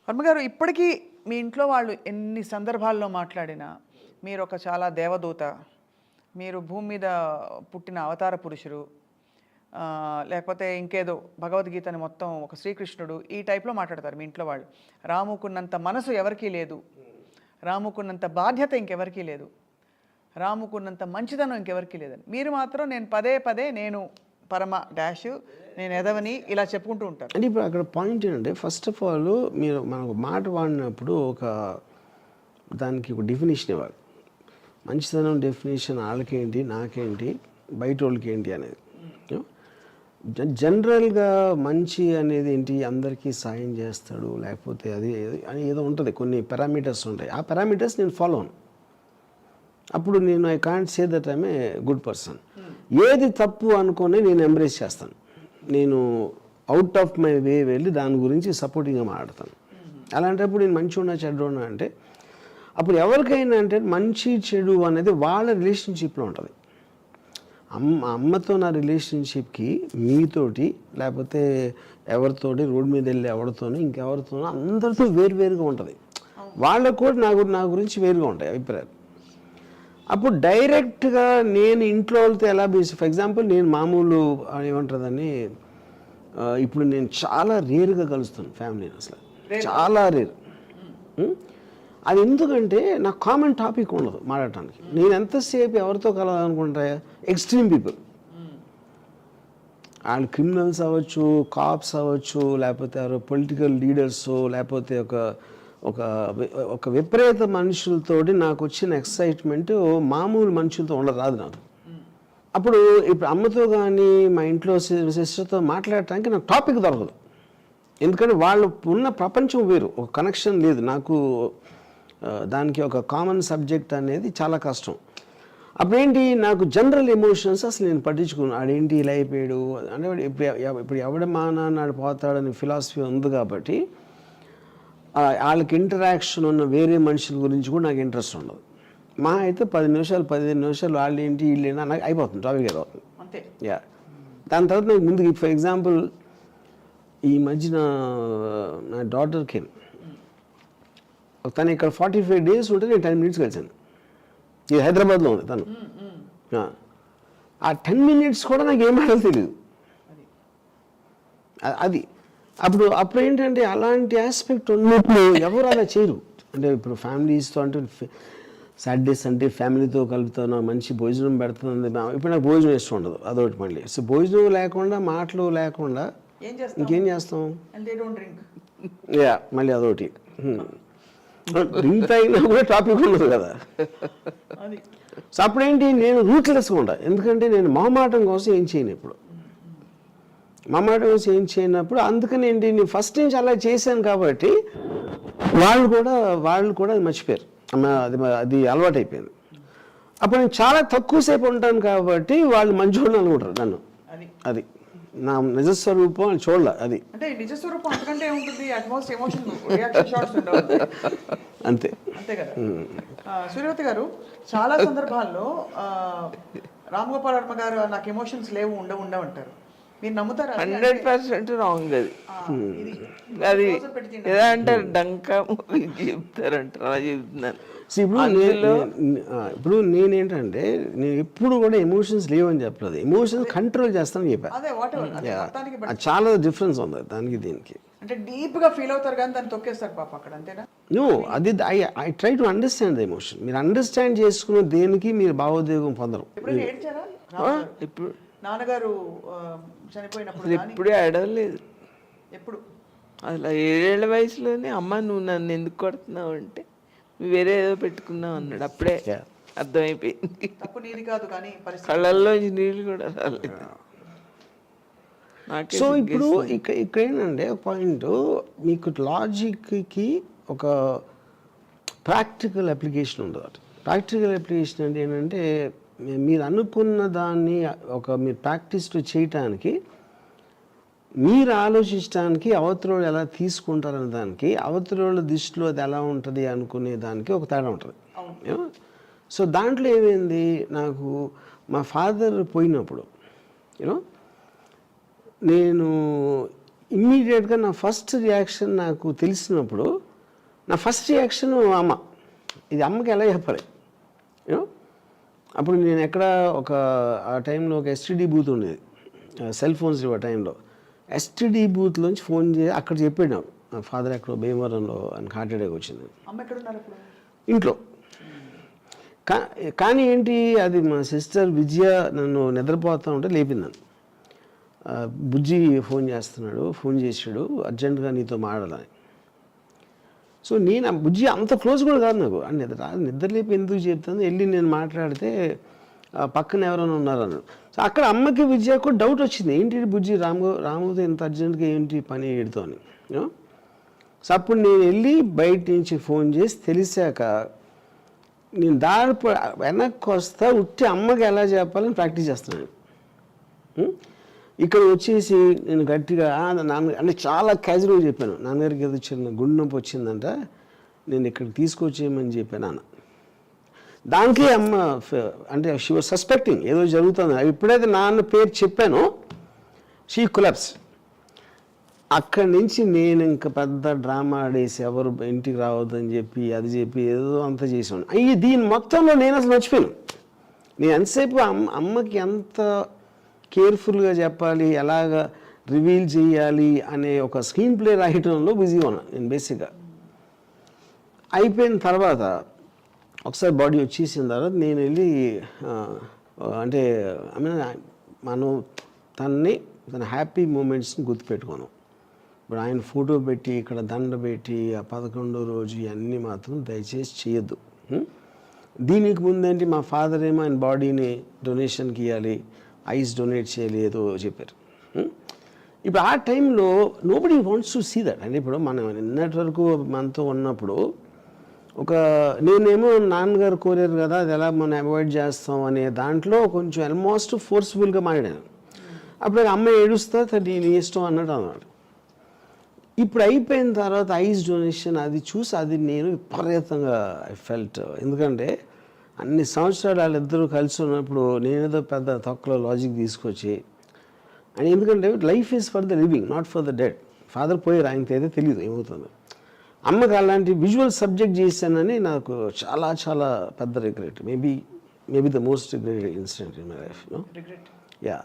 వర్మగారు ఇప్పటికీ మీ ఇంట్లో వాళ్ళు ఎన్ని సందర్భాల్లో మాట్లాడినా మీరు ఒక చాలా దేవదూత, మీరు భూమి మీద పుట్టిన అవతార పురుషుడు, లేకపోతే ఇంకేదో భగవద్గీతని మొత్తం ఒక శ్రీకృష్ణుడు ఈ టైప్లో మాట్లాడతారు మీ ఇంట్లో వాళ్ళు. రాముకున్నంత మనసు ఎవరికీ లేదు, రాముకున్నంత బాధ్యత ఇంకెవరికీ లేదు, రాముకున్నంత మంచిదనం ఇంకెవరికీ లేదని. మీరు మాత్రం నేను పదే పదే నేను పరమ డాష్, నేను ఎదవని ఇలా చెప్పుకుంటూ ఉంటారు. అంటే ఇప్పుడు అక్కడ పాయింట్ ఏంటంటే, ఫస్ట్ ఆఫ్ ఆల్ మీరు మనకు మాట వాడినప్పుడు దానికి ఒక డెఫినేషన్ ఇవ్వాలి. మంచితనం డెఫినేషన్ వాళ్ళకేంటి, నాకేంటి, బయట వాళ్ళకి ఏంటి అనేది. జనరల్గా మంచి అనేది ఏంటి, అందరికీ సాయం చేస్తాడు, లేకపోతే అది అని ఏదో ఉంటుంది, కొన్ని పారామీటర్స్ ఉంటాయి. ఆ పారామీటర్స్ నేను ఫాలో అను. అప్పుడు నేను I can't say that I'm a good person. ఏది తప్పు అనుకొని నేను ఎంబ్రేస్ చేస్తాను, నేను అవుట్ ఆఫ్ మై వే వెళ్ళి దాని గురించి సపోర్టింగ్గా మాట్లాడతాను. అలాంటప్పుడు నేను మంచి ఉన్నా చెడ్డ ఉన్నా అంటే అప్పుడు ఎవరికైనా అంటే మంచి చెడు అనేది వాళ్ళ రిలేషన్షిప్లో ఉంటుంది. అమ్మతో నా రిలేషన్షిప్కి మీతోటి, లేకపోతే ఎవరితోటి రోడ్డు మీద వెళ్ళి ఎవరితోనో ఇంకెవరితోనో అందరితో వేరువేరుగా ఉంటుంది. వాళ్ళకు కూడా నా గురించి వేరుగా ఉంటాయి అభిప్రాయాలు. అప్పుడు డైరెక్ట్గా నేను ఇంట్లో వాళ్ళతో ఎలా ఫర్ ఎగ్జాంపుల్ నేను మామూలు ఏమంటుందని ఇప్పుడు నేను చాలా రేరుగా కలుస్తాను ఫ్యామిలీని, అసలు చాలా రేరు. అది ఎందుకంటే నాకు కామన్ టాపిక్ ఉండదు మాట్లాడటానికి. నేను ఎంతసేపు ఎవరితో కలవాలనుకుంటా, ఎక్స్ట్రీమ్ పీపుల్, వాళ్ళు క్రిమినల్స్ అవ్వచ్చు, కాప్స్ అవ్వచ్చు, లేకపోతే ఎవరో పొలిటికల్ లీడర్స్, లేకపోతే ఒక విపరీత మనుషులతోటి నాకు వచ్చిన ఎక్సైట్మెంట్ మామూలు మనుషులతో ఉండరాదు నాకు. అప్పుడు ఇప్పుడు అమ్మతో కానీ మా ఇంట్లో సిస్టర్తో మాట్లాడటానికి నాకు టాపిక్ దొరకదు. ఎందుకంటే వాళ్ళు ఉన్న ప్రపంచం వేరు, ఒక కనెక్షన్ లేదు నాకు. దానికి ఒక కామన్ సబ్జెక్ట్ అనేది చాలా కష్టం. అప్పుడేంటి, నాకు జనరల్ ఎమోషన్స్ అసలు నేను పట్టించుకున్నాను. ఆడేంటి ఇలా అయిపోయాడు అంటే, ఇప్పుడు ఎవడ మా నాన్న పోతాడని ఫిలాసఫీ ఉంది కాబట్టి వాళ్ళకి ఇంటరాక్షన్ ఉన్న వేరే మనుషుల గురించి కూడా నాకు ఇంట్రెస్ట్ ఉండదు. మా అయితే 10 నిమిషాలు 15 నిమిషాలు వాళ్ళు ఏంటి వీళ్ళు ఏంటి నాకు అయిపోతుంది, టాపిక్ అయిపోతుంది. యా, దాని తర్వాత నాకు ముందుకు ఫర్ ఎగ్జాంపుల్ ఈ మధ్యన నా డాటర్కి తను ఇక్కడ 45 days ఉంటే నేను 10 minutes కలిసాను. ఇది హైదరాబాద్లో ఉంది తను. ఆ 10 minutes కూడా నాకు ఏం మాటలు తెలియదు. అది అప్పుడు ఏంటంటే అలాంటి ఆస్పెక్ట్ ఉన్నప్పుడు ఎవరు అలా చేయరు. అంటే ఇప్పుడు ఫ్యామిలీస్తో అంటే సాటర్డేస్ అంటే ఫ్యామిలీతో కలుపుతాను, మంచి భోజనం పెడుతుంది. ఇప్పుడు నాకు భోజనం ఇష్టం ఉండదు, అదొకటి. మళ్ళీ సో భోజనం లేకుండా, మాటలు లేకుండా ఇంకేం చేస్తాం? యా, మళ్ళీ అదొకటి. డ్రింక్ తాగినా కూడా టాపిక్ ఉండదు కదా. సో అప్పుడేంటి, నేను రూట్లెస్గా ఉంటాను. ఎందుకంటే నేను మొహమాటం కోసం ఏం చేయను. ఇప్పుడు మొహమాటం కోసం ఏం చేయనప్పుడు అందుకని ఏంటి, నేను ఫస్ట్ నుంచి అలా చేశాను కాబట్టి వాళ్ళు కూడా అది మర్చిపోయారు. అది అలవాటు అయిపోయింది. అప్పుడు నేను చాలా తక్కువసేపు ఉంటాను కాబట్టి వాళ్ళు మంచోళ్ళు అనుకుంటారు నన్ను. అది నా నిజస్వరూపం అని చూడాల. అది అంటే నిజస్వరూపం అంతకంటే ఏముంటుంది, అట్మోస్ట్ ఎమోషన్ రియాక్షన్ షాట్స్ ఉండవు, అంతే అంతే కదా. సూర్యవతి గారు, చాలా సందర్భాల్లో రామ్గోపాల్ వర్మ గారు నాకు ఎమోషన్స్ లేవు ఉండవంటారు. మీరు నమ్ముతారా? 100% రాంగ్. అది ఎలా అంటారు, డంకా చెప్తారంటారు, అలా చెప్తున్నాను. ఇప్పుడు నేనేంటంటే, నేను ఎప్పుడు కూడా ఎమోషన్స్ లేవని చెప్పలేదు, ఎమోషన్స్ కంట్రోల్ చేస్తానని చెప్పాను. చాలా డిఫరెన్స్ ఉంది దానికి దీనికి. అంటే డీప్ గా ఫీల్ అవుతారు కానీ దాన్ని తొక్కేస్తారు పాప అక్కడ, అంతేనా? నో, అది I try to understand the emotion. మీరు అండర్స్టాండ్ చేసుకున్న దేనికి మీరు భావోద్వేగం పొందరు. ఇప్పుడు నాన్నగారు చనిపోయినప్పుడు ఎప్పుడే అడగలేదు. ఎప్పుడు? అలా 7 ఏళ్ల వయసులోనే, అమ్మ నువ్వు నన్ను ఎందుకు కొడుతున్నావు అంటే, నువ్వు వేరే ఏదో పెట్టుకున్నావు అన్నాడు. అప్పుడే అర్థమైపోయింది. తప్పు నీది కాదు కానీ కళ్ళల్లో నీళ్ళు కూడా రాలేదు. సో ఇప్పుడు ఇక్కడ ఏంటంటే పాయింట్, మీకు లాజిక్కి ఒక ప్రాక్టికల్ అప్లికేషన్ ఉండదు. ప్రాక్టికల్ అప్లికేషన్ అంటే ఏంటంటే, మీరు అనుకున్న దాన్ని మీరు ప్రాక్టీస్ చేయటానికి, మీరు ఆలోచించడానికి, అవతలోళ్ళు ఎలా తీసుకుంటారనే దానికి, అవతలోళ్ళ దృష్టిలో అది ఎలా ఉంటుంది అనుకునే దానికి ఒక తేడా ఉంటుంది. సో దాంట్లో ఏమైంది, నాకు మా ఫాదర్ పోయినప్పుడు నేను ఇమ్మీడియట్గా నా ఫస్ట్ రియాక్షన్ నాకు తెలిసినప్పుడు నా ఫస్ట్ రియాక్షన్ అమ్మ. ఇది అమ్మకి ఎలా చెప్పాలి యూనో. అప్పుడు నేను ఎక్కడ ఆ టైంలో ఒక ఎస్టీడీ బూత్ ఉండేది, సెల్ ఫోన్స్ ఆ టైంలో. ఎస్టీడీ బూత్లోంచి ఫోన్ చేసి అక్కడ చెప్పాడు నాకు, ఫాదర్ ఎక్కడో భీమవరంలో ఆయనకు హార్ట్ అటాక్ వచ్చింది. అమ్మ ఎక్కడున్నారు అప్పుడు? ఇంట్లో. కానీ ఏంటి, అది మా సిస్టర్ విజయ నన్ను నిద్రపోతా ఉంటే లేపింది. బుజ్జి ఫోన్ చేశాడు అర్జెంటుగా నీతో మాట్లాడాలని. సో నేను బుజ్జి అంత క్లోజ్ కూడా కాదు నాకు. నిద్ర లేపి ఎందుకు చెప్తాను, వెళ్ళి నేను మాట్లాడితే పక్కన ఎవరైనా ఉన్నారన్నాడు. సో అక్కడ అమ్మకి విజయ కూడా డౌట్ వచ్చింది, ఏంటి బుజ్జి రాముతో ఇంత అర్జెంటుగా ఏంటి పని ఏడుతో అని. సో అప్పుడు నేను వెళ్ళి బయట నుంచి ఫోన్ చేసి తెలిసాక నేను వెనక్కి వస్తా ఉట్టి అమ్మకి ఎలా చెప్పాలని ప్రాక్టీస్ చేస్తున్నాను. ఇక్కడ వచ్చేసి నేను గట్టిగా నాన్న అంటే చాలా క్యాజువల్గా చెప్పాను, నాన్నగారికి ఏదో చిన్న గుండె నొప్పి వచ్చిందంట, నేను ఇక్కడికి తీసుకొచ్చేయమని చెప్పాను నాన్న. దానికి అమ్మ అంటే షీ వాజ్ సస్పెక్టింగ్ ఏదో జరుగుతుంది. ఎప్పుడైతే నాన్న పేరు చెప్పానో షీ కొలాప్స్. అక్కడి నుంచి నేను ఇంకా పెద్ద డ్రామా ఆడేసి ఎవరు ఇంటికి రావద్దని చెప్పి అది చెప్పి ఏదో అంతా చేసాను. దీని మొత్తంలో నేను అసలు మర్చిపోయాను. నేను ఎంతసేపు అమ్మకి ఎంత కేర్ఫుల్గా చెప్పాలి, ఎలాగ రివీల్ చేయాలి అనే ఒక స్క్రీన్ ప్లే రాయటంలో బిజీగా ఉన్నాను నేను బేసిక్గా. అయిపోయిన తర్వాత ఒకసారి బాడీ వచ్చేసిన తర్వాత నేను వెళ్ళి అంటే మనం తన హ్యాపీ మూమెంట్స్ని గుర్తుపెట్టుకోను. ఇప్పుడు ఆయన ఫోటో పెట్టి ఇక్కడ దండ పెట్టి ఆ 11వ రోజు ఇవన్నీ మాత్రం దయచేసి చేయొద్దు. దీనికి ముందేంటి మా ఫాదర్ ఏమో ఆయన బాడీని డొనేషన్కి ఇవ్వాలి, ఐస్ డొనేట్ చేయాలి ఏదో చెప్పారు. ఇప్పుడు ఆ టైంలో nobody wants to see that. అంటే ఇప్పుడు మనం నిన్నటి వరకు మనతో ఉన్నప్పుడు నేనేమో నాన్నగారు కోరారు కదా, అది ఎలా మనం అవాయిడ్ చేస్తాం అనే దాంట్లో కొంచెం ఆల్మోస్ట్ ఫోర్స్ఫుల్గా మాట్లాడాను. అప్పుడు అమ్మ ఏడుస్తా నీ ఇష్టం అన్నట్టు అన్నాడు. ఇప్పుడు అయిపోయిన తర్వాత ఐస్ డొనేషన్ అది చూసి అది నేను విపరీతంగా ఐ ఫెల్ట్. ఎందుకంటే అన్ని సంవత్సరాలు వాళ్ళిద్దరూ కలిసి ఉన్నప్పుడు నేనేదో పెద్ద తొక్కలో లాజిక్ తీసుకొచ్చి అని, ఎందుకంటే life is for the living not for the dead. Father పోయారు, ఆయనకి అయితే తెలియదు ఏమవుతుందో. అమ్మకి అలాంటి విజువల్ సబ్జెక్ట్ చేశానని నాకు చాలా చాలా పెద్ద regret. Maybe the most regret incident in my life. Yeah,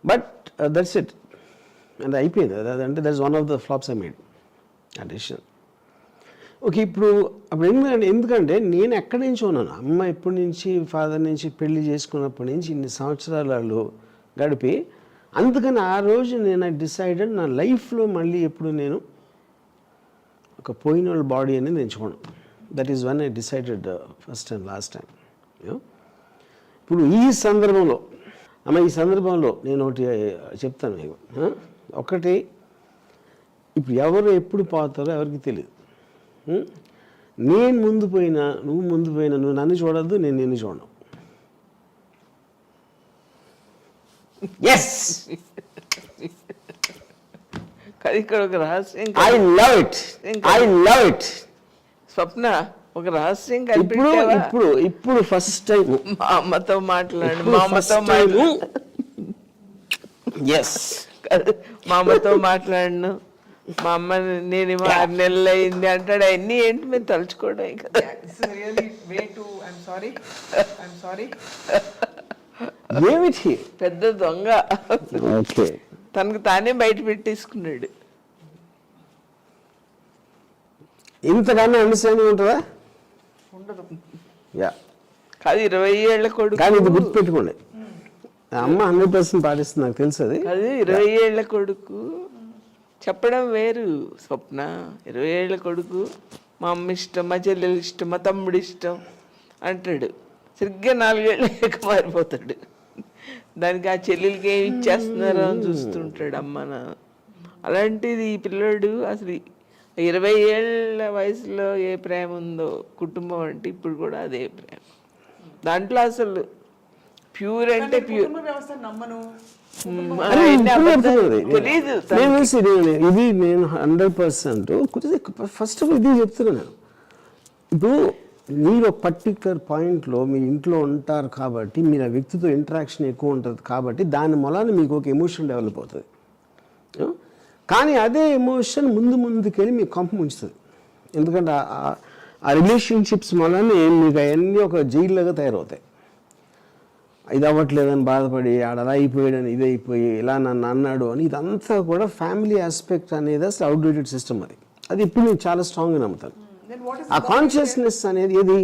but that's it. అంటే అయిపోయింది. అంటే that's one of the flops I made ఆ డెసిషన్. ఓకే, అప్పుడు ఎందుకంటే నేను ఎక్కడి నుంచి ఉన్నాను, అమ్మ ఎప్పటి నుంచి ఫాదర్ నుంచి పెళ్లి చేసుకున్నప్పటి నుంచి ఇన్ని సంవత్సరాలు వాళ్ళు గడిపి, అందుకని ఆ రోజు నేను డిసైడెడ్ నా లైఫ్లో మళ్ళీ ఎప్పుడు నేను ఒక పోయిన వాళ్ళ బాడీ అనేది ఎంచుకోను. That is one I decided first and last time. ఇప్పుడు ఈ సందర్భంలో నేను ఒకటి చెప్తాను మీకు. ఒకటి, ఇప్పుడు ఎవరు ఎప్పుడు పోతారో ఎవరికి తెలియదు. నేను ముందు పోయినా నువ్వు నన్ను చూడద్దు, నేను నిన్ను చూడను. ఎస్, ఇక్కడ ఒక రహస్యం, ఐ లవ్ ఇట్. స్వప్న, ఒక రహస్యం ఇప్పుడు ఫస్ట్ టైం మా అమ్మతో మాట్లాడు. ఎస్, మా అమ్మతో మాట్లాడను. మా అమ్మ నేనేమో 6 నెలలు అయింది అంటాడు. అవన్నీ ఏంటి మేము తలుచుకోవడం కదా. పెద్ద దొంగ తనకు తానే బయట పెట్టేసుకున్నాడు. ఇంతకన్నా అండర్స్టాండింగ్ ఉంటుందా? ఉండదు. యా, కాదు 20 ఏళ్ల కొడుకు. కానీ ఇది గుర్తుపెట్టుకోండి, అమ్మ 100% పాటిస్తుంది, నాకు తెలుసు అది. అది 20 ఏళ్ల కొడుకు చెప్పడం వేరు స్వప్న. 20 ఏళ్ల కొడుకు మా అమ్మ ఇష్టం, మా చెల్లెలు ఇష్టం, మా తమ్ముడు ఇష్టం అంటాడు. సరిగ్గా 4 ఏళ్ళకి మారిపోతాడు. దానికి ఆ చెల్లెలకి ఏమి ఇచ్చేస్తున్నారో అని చూస్తుంటాడు అమ్మ. అలాంటిది ఈ పిల్లోడు అసలు 20 ఏళ్ళ వయసులో ఏ ప్రేమ ఉందో కుటుంబం అంటే ఇప్పుడు కూడా అదే ప్రేమ. దాంట్లో అసలు ప్యూర్ అంటే ప్యూర్. ఇది నేను 100% ఫస్ట్ ఆఫ్ ఆల్ ఇది చెప్తున్నాను. ఇప్పుడు మీరు పర్టికులర్ పాయింట్లో మీ ఇంట్లో ఉంటారు కాబట్టి మీరు ఆ వ్యక్తితో ఇంటరాక్షన్ ఎక్కువ ఉంటుంది కాబట్టి దాని మూలాన మీకు ఒక ఎమోషన్ డెవలప్ అవుతుంది. కానీ అదే ఎమోషన్ ముందుకెళ్ళి మీకు కంప ముంచుతుంది. ఎందుకంటే ఆ రిలేషన్షిప్స్ వల్లనే మీకు అవన్నీ ఒక జైల్లాగా తయారవుతాయి. ఇది అవ్వట్లేదని బాధపడి ఆడ అలా అయిపోయాడని ఇది అయిపోయి ఇలా నన్ను అన్నాడు అని, ఇదంతా కూడా ఫ్యామిలీ ఆస్పెక్ట్ అనేది అసలు అవుట్డేటెడ్ సిస్టమ్. అది ఇప్పుడు నేను చాలా స్ట్రాంగ్గా నమ్ముతాను. ఆ కాన్షియస్నెస్ అనేది ఏది